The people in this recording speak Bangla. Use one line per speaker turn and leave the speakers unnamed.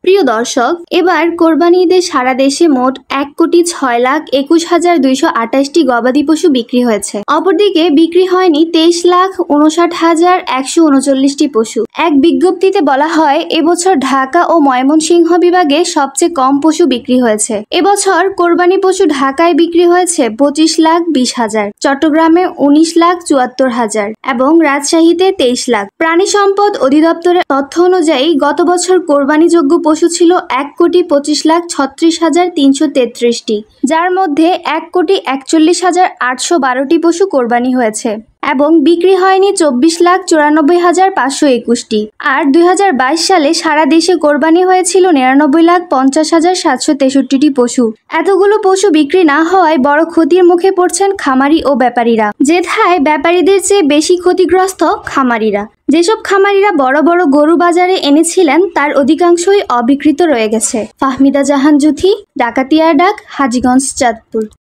প্রিয় দর্শক, এবার কোরবানি ঈদে সারা দেশে মোট ১,৬,২১,২২৮টি গবাদি পশু বিক্রি হয়েছে। অপরদিকে বিক্রি হয়নি ২৩,৫৯,১৩৯টি পশু। এক বিজ্ঞপ্তিতে বলা হয়, এবছর ঢাকা ও ময়মনসিংহ বিভাগে সবচেয়ে কম পশু বিক্রি হয়েছে। এবছর কোরবানি পশু ঢাকায় বিক্রি হয়েছে ২৫,২০,০০০, চট্টগ্রামে ১৯,৭৪,০০০ এবং রাজশাহীতে ২৩ লাখ। প্রাণী সম্পদ অধিদপ্তরের তথ্য অনুযায়ী গত বছর কোরবানিযোগ্য পশু ছিল ১,২৫,৩৬,৩৩৩টি, যার মধ্যে ১,৪১,৮১২টি পশু কোরবানি হয়েছে এবং বিক্রি হয়নি ২৪,৯৪,৫২১টি। আর ২০২২ সালে সারা দেশে কোরবানি হয়েছিল ৯৯,৫০,৭৬৩টি পশু। এতগুলো পশু বিক্রি না হওয়ায় বড় ক্ষতির মুখে পড়ছেন খামারি ও ব্যাপারীরা। যেথায় ব্যাপারীদের চেয়ে বেশি ক্ষতিগ্রস্ত খামারিরা। যেসব খামারিরা বড় বড় গরু বাজারে এনেছিলেন তার অধিকাংশই অবিক্রিত রয়ে গেছে। ফাহমিদা জাহান জুথি, ডাকাতিয়া ডাক, হাজীগঞ্জ, চাঁদপুর।